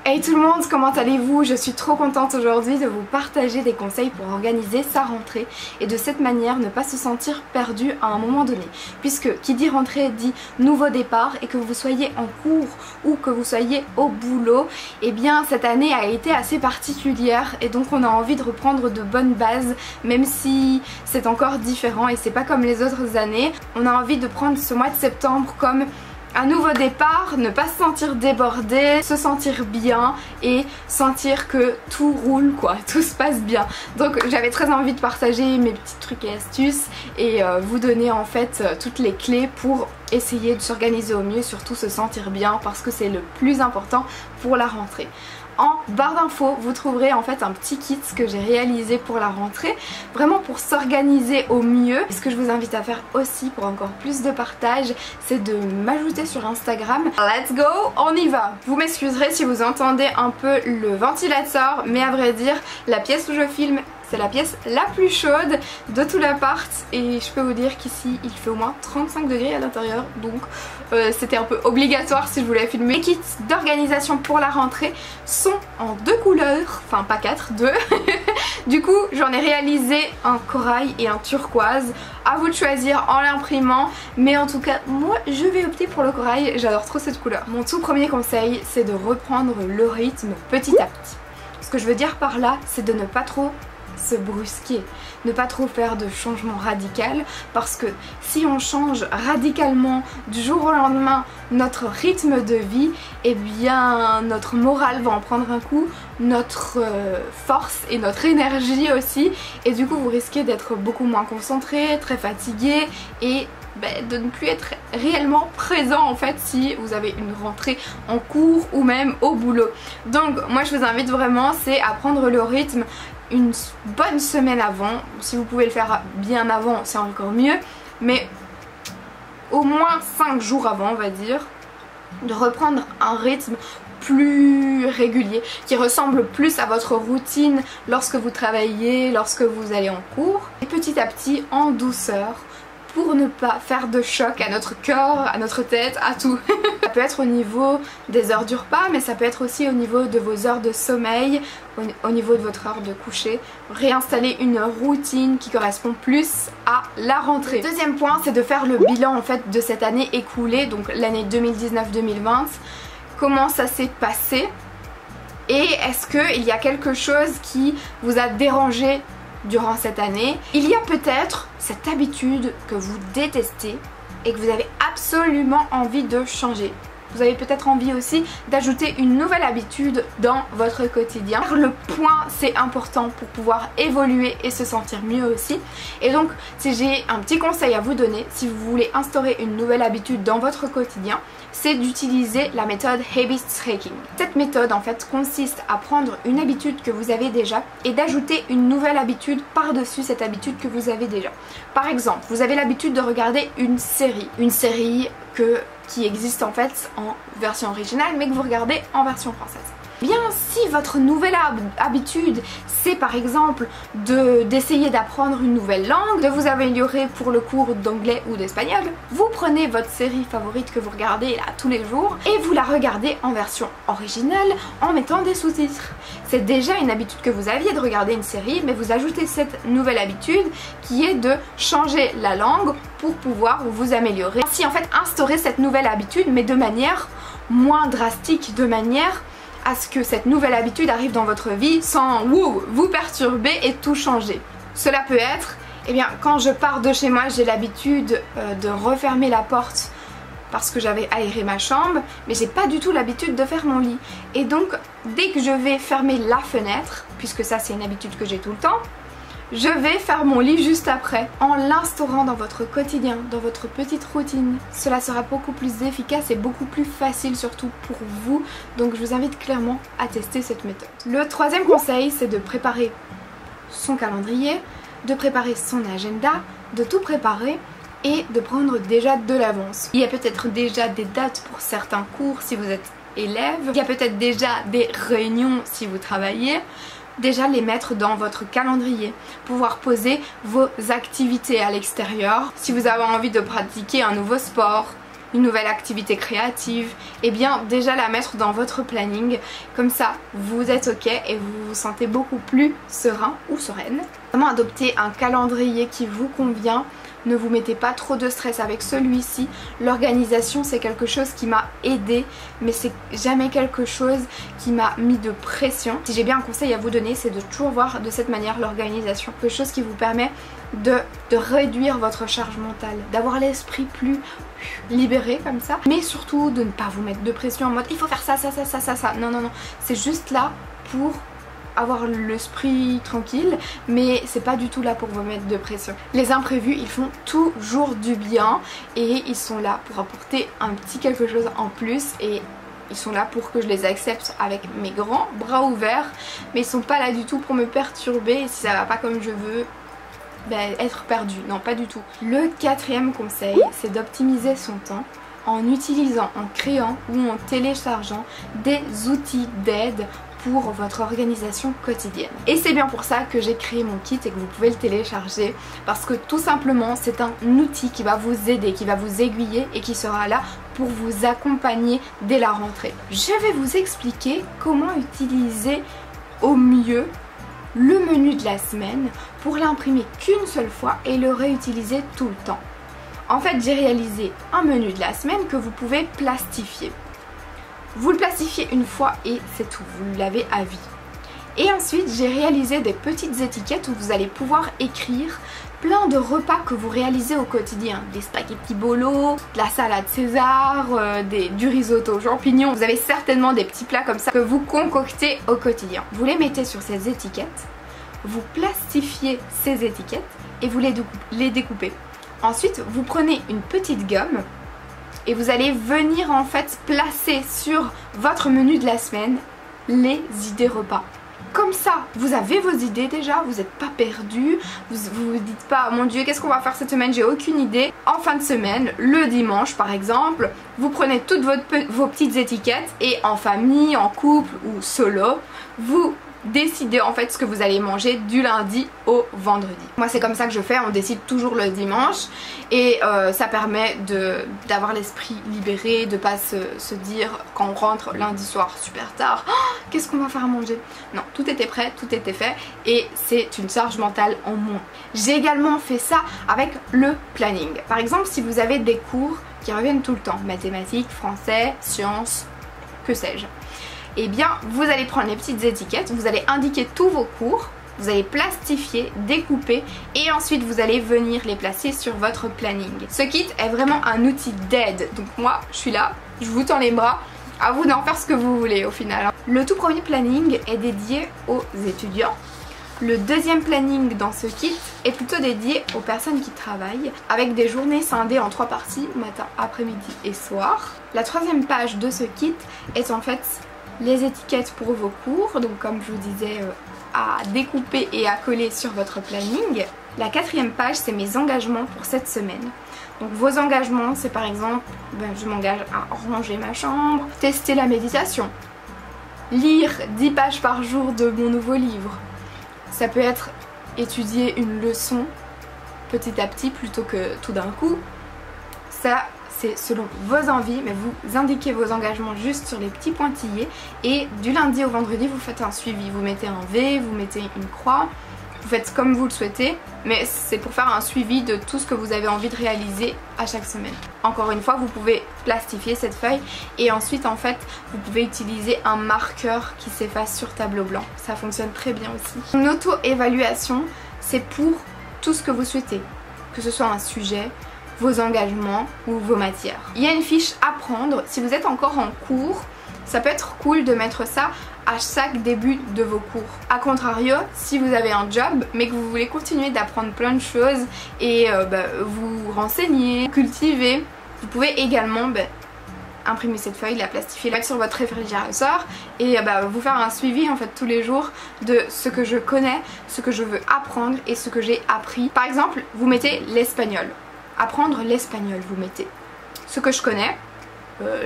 Hey tout le monde, comment allez-vous? Je suis trop contente aujourd'hui de vous partager des conseils pour organiser sa rentrée et de cette manière ne pas se sentir perdu à un moment donné. Puisque qui dit rentrée dit nouveau départ, et que vous soyez en cours ou que vous soyez au boulot, eh bien cette année a été assez particulière et donc on a envie de reprendre de bonnes bases, même si c'est encore différent et c'est pas comme les autres années. On a envie de prendre ce mois de septembre comme un nouveau départ, ne pas se sentir débordé, se sentir bien et sentir que tout roule quoi, tout se passe bien. Donc j'avais très envie de partager mes petits trucs et astuces et vous donner en fait toutes les clés pour essayer de s'organiser au mieux, surtout se sentir bien parce que c'est le plus important pour la rentrée. En barre d'infos, vous trouverez en fait un petit kit que j'ai réalisé pour la rentrée, vraiment pour s'organiser au mieux. Et ce que je vous invite à faire aussi pour encore plus de partage, c'est de m'ajouter sur Instagram. Let's go, on y va! Vous m'excuserez si vous entendez un peu le ventilateur, mais à vrai dire, la pièce où je filme, c'est la pièce la plus chaude de tout l'appart et je peux vous dire qu'ici il fait au moins 35 degrés à l'intérieur, donc c'était un peu obligatoire si je voulais filmer. Les kits d'organisation pour la rentrée sont en deux couleurs, enfin pas quatre, deux. Du coup j'en ai réalisé un corail et un turquoise, à vous de choisir en l'imprimant, mais en tout cas moi je vais opter pour le corail, j'adore trop cette couleur. Mon tout premier conseil, c'est de reprendre le rythme petit à petit. Ce que je veux dire par là, c'est de ne pas trop se brusquer, ne pas trop faire de changement radical, parce que si on change radicalement du jour au lendemain notre rythme de vie, eh bien notre morale va en prendre un coup, notre force et notre énergie aussi, et du coup vous risquez d'être beaucoup moins concentré, très fatigué et de ne plus être réellement présent en fait si vous avez une rentrée en cours ou même au boulot. Donc moi je vous invite vraiment, c'est à prendre le rythme une bonne semaine avant. Si vous pouvez le faire bien avant c'est encore mieux, mais au moins 5 jours avant on va dire, de reprendre un rythme plus régulier, qui ressemble plus à votre routine lorsque vous travaillez, lorsque vous allez en cours, et petit à petit en douceur, pour ne pas faire de choc à notre cœur, à notre tête, à tout. Ça peut être au niveau des heures du repas, mais ça peut être aussi au niveau de vos heures de sommeil, au niveau de votre heure de coucher. Réinstaller une routine qui correspond plus à la rentrée. Le deuxième point, c'est de faire le bilan en fait de cette année écoulée, donc l'année 2019-2020. Comment ça s'est passé et est-ce qu'il y a quelque chose qui vous a dérangé durant cette année. Il y a peut-être cette habitude que vous détestez et que vous avez absolument envie de changer. Vous avez peut-être envie aussi d'ajouter une nouvelle habitude dans votre quotidien. Le point c'est important pour pouvoir évoluer et se sentir mieux aussi. Et donc si j'ai un petit conseil à vous donner, si vous voulez instaurer une nouvelle habitude dans votre quotidien, c'est d'utiliser la méthode Habit Stacking. Cette méthode en fait consiste à prendre une habitude que vous avez déjà et d'ajouter une nouvelle habitude par-dessus cette habitude que vous avez déjà. Par exemple, vous avez l'habitude de regarder une série qui existe en fait en version originale mais que vous regardez en version française. Bien, si votre nouvelle habitude c'est par exemple d'essayer d'apprendre une nouvelle langue, de vous améliorer pour le cours d'anglais ou d'espagnol, vous prenez votre série favorite que vous regardez là tous les jours et vous la regardez en version originale en mettant des sous-titres. C'est déjà une habitude que vous aviez de regarder une série, mais vous ajoutez cette nouvelle habitude qui est de changer la langue pour pouvoir vous améliorer. Ainsi en fait instaurer cette nouvelle habitude mais de manière moins drastique, de manière à ce que cette nouvelle habitude arrive dans votre vie sans vous perturber et tout changer. Cela peut être, eh bien quand je pars de chez moi j'ai l'habitude de refermer la porte parce que j'avais aéré ma chambre, mais j'ai pas du tout l'habitude de faire mon lit. Et donc dès que je vais fermer la fenêtre, puisque ça c'est une habitude que j'ai tout le temps, je vais faire mon lit juste après. En l'instaurant dans votre quotidien, dans votre petite routine, cela sera beaucoup plus efficace et beaucoup plus facile surtout pour vous. Donc je vous invite clairement à tester cette méthode. Le troisième conseil, c'est de préparer son calendrier, de préparer son agenda, de tout préparer et de prendre déjà de l'avance. Il y a peut-être déjà des dates pour certains cours si vous êtes élève, il y a peut-être déjà des réunions si vous travaillez. Déjà les mettre dans votre calendrier, pouvoir poser vos activités à l'extérieur. Si vous avez envie de pratiquer un nouveau sport, une nouvelle activité créative, et bien déjà la mettre dans votre planning. Comme ça, vous êtes ok et vous vous sentez beaucoup plus serein ou sereine. Vraiment adopter un calendrier qui vous convient. Ne vous mettez pas trop de stress avec celui-ci. L'organisation, c'est quelque chose qui m'a aidé, mais c'est jamais quelque chose qui m'a mis de pression. Si j'ai bien un conseil à vous donner, c'est de toujours voir de cette manière l'organisation. Quelque chose qui vous permet de réduire votre charge mentale, d'avoir l'esprit plus libéré comme ça, mais surtout de ne pas vous mettre de pression en mode il faut faire ça, ça, ça, ça, ça, ça. Non, non, non. C'est juste là pour avoir l'esprit tranquille, mais c'est pas du tout là pour vous mettre de pression. Les imprévus, ils font toujours du bien et ils sont là pour apporter un petit quelque chose en plus, et ils sont là pour que je les accepte avec mes grands bras ouverts, mais ils sont pas là du tout pour me perturber. Et si ça va pas comme je veux, ben, être perdu, non pas du tout. Le quatrième conseil, c'est d'optimiser son temps en utilisant, en créant ou en téléchargeant des outils d'aide pour votre organisation quotidienne. Et c'est bien pour ça que j'ai créé mon kit et que vous pouvez le télécharger, parce que tout simplement c'est un outil qui va vous aider, qui va vous aiguiller et qui sera là pour vous accompagner dès la rentrée. Je vais vous expliquer comment utiliser au mieux le menu de la semaine pour l'imprimer qu'une seule fois et le réutiliser tout le temps. En fait, j'ai réalisé un menu de la semaine que vous pouvez plastifier. Vous le plastifiez une fois et c'est tout, vous l'avez à vie. Et ensuite j'ai réalisé des petites étiquettes où vous allez pouvoir écrire plein de repas que vous réalisez au quotidien. Des spaghettis bolo, de la salade César, du risotto aux champignons. Vous avez certainement des petits plats comme ça que vous concoctez au quotidien. Vous les mettez sur ces étiquettes, vous plastifiez ces étiquettes et vous les découpez. Ensuite vous prenez une petite gomme et vous allez venir en fait placer sur votre menu de la semaine les idées repas. Comme ça, vous avez vos idées déjà, vous n'êtes pas perdu, vous dites pas mon dieu qu'est-ce qu'on va faire cette semaine, j'ai aucune idée. En fin de semaine, le dimanche par exemple, vous prenez toutes vos petites étiquettes et en famille, en couple ou solo, vous décidez en fait ce que vous allez manger du lundi au vendredi. Moi c'est comme ça que je fais, on décide toujours le dimanche et ça permet d'avoir l'esprit libéré, de pas se dire quand on rentre lundi soir super tard, oh, qu'est-ce qu'on va faire à manger? Non, tout était prêt, tout était fait et c'est une charge mentale en moins. J'ai également fait ça avec le planning. Par exemple, si vous avez des cours qui reviennent tout le temps, mathématiques, français, sciences, que sais-je, et bien vous allez prendre les petites étiquettes, vous allez indiquer tous vos cours, vous allez plastifier, découper et ensuite vous allez venir les placer sur votre planning. Ce kit est vraiment un outil d'aide, donc moi je suis là, je vous tends les bras, à vous d'en faire ce que vous voulez au final. Le tout premier planning est dédié aux étudiants. Le deuxième planning dans ce kit est plutôt dédié aux personnes qui travaillent, avec des journées scindées en 3 parties, matin, après-midi et soir. La troisième page de ce kit est en fait les étiquettes pour vos cours, donc comme je vous disais à découper et à coller sur votre planning. La quatrième page, c'est mes engagements pour cette semaine. Donc vos engagements, c'est par exemple, je m'engage à ranger ma chambre, tester la méditation, lire 10 pages par jour de mon nouveau livre. Ça peut être étudier une leçon petit à petit plutôt que tout d'un coup. Ça, c'est selon vos envies, mais vous indiquez vos engagements juste sur les petits pointillés et du lundi au vendredi vous faites un suivi, vous mettez un V, vous mettez une croix, vous faites comme vous le souhaitez, mais c'est pour faire un suivi de tout ce que vous avez envie de réaliser à chaque semaine. Encore une fois, vous pouvez plastifier cette feuille et ensuite en fait vous pouvez utiliser un marqueur qui s'efface sur tableau blanc, ça fonctionne très bien aussi. Une auto-évaluation, c'est pour tout ce que vous souhaitez, que ce soit un sujet, vos engagements ou vos matières. Il y a une fiche à prendre, si vous êtes encore en cours, ça peut être cool de mettre ça à chaque début de vos cours. A contrario, si vous avez un job mais que vous voulez continuer d'apprendre plein de choses et vous renseigner, cultiver, vous pouvez également imprimer cette feuille, la plastifier, la mettre sur votre réfrigérateur et vous faire un suivi en fait tous les jours de ce que je connais, ce que je veux apprendre et ce que j'ai appris. Par exemple, vous mettez l'espagnol. Apprendre l'espagnol, vous mettez ce que je connais,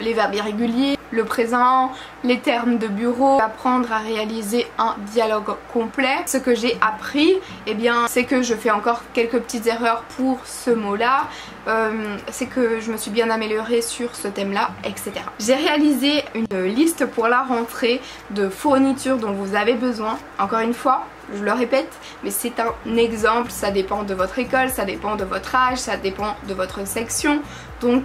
les verbes irréguliers, le présent, les termes de bureau, apprendre à réaliser un dialogue complet. Ce que j'ai appris, eh bien, c'est que je fais encore quelques petites erreurs pour ce mot-là, c'est que je me suis bien améliorée sur ce thème-là, etc. J'ai réalisé une liste pour la rentrée de fournitures dont vous avez besoin. Encore une fois, je le répète, mais c'est un exemple, ça dépend de votre école, ça dépend de votre âge, ça dépend de votre section, donc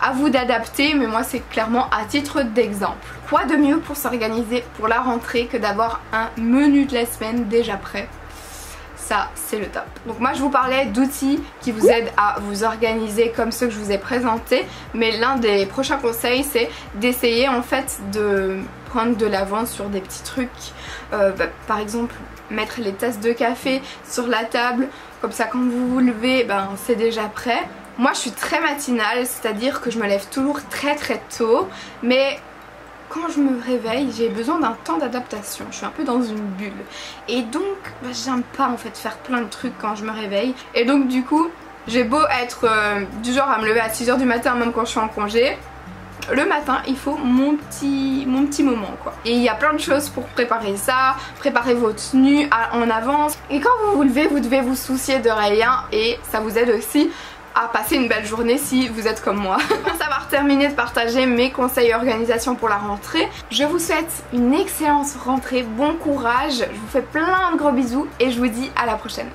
à vous d'adapter, mais moi c'est clairement à titre d'exemple. Quoi de mieux pour s'organiser pour la rentrée que d'avoir un menu de la semaine déjà prêt? Ça c'est le top. Donc moi je vous parlais d'outils qui vous aident à vous organiser comme ceux que je vous ai présentés, mais l'un des prochains conseils c'est d'essayer en fait de prendre de l'avance sur des petits trucs, par exemple mettre les tasses de café sur la table, comme ça quand vous vous levez c'est déjà prêt. Moi je suis très matinale, c'est-à-dire que je me lève toujours très tôt, mais quand je me réveille j'ai besoin d'un temps d'adaptation, je suis un peu dans une bulle et donc j'aime pas en fait faire plein de trucs quand je me réveille, et donc du coup j'ai beau être du genre à me lever à 6 h du matin même quand je suis en congé, le matin il faut mon petit moment quoi. Et il y a plein de choses pour préparer ça, préparer vos tenues en avance, et quand vous vous levez vous devez vous soucier de rien, et ça vous aide aussi à passer une belle journée si vous êtes comme moi. Pour avoir terminé de partager mes conseils et organisation pour la rentrée, je vous souhaite une excellente rentrée, bon courage, je vous fais plein de gros bisous et je vous dis à la prochaine.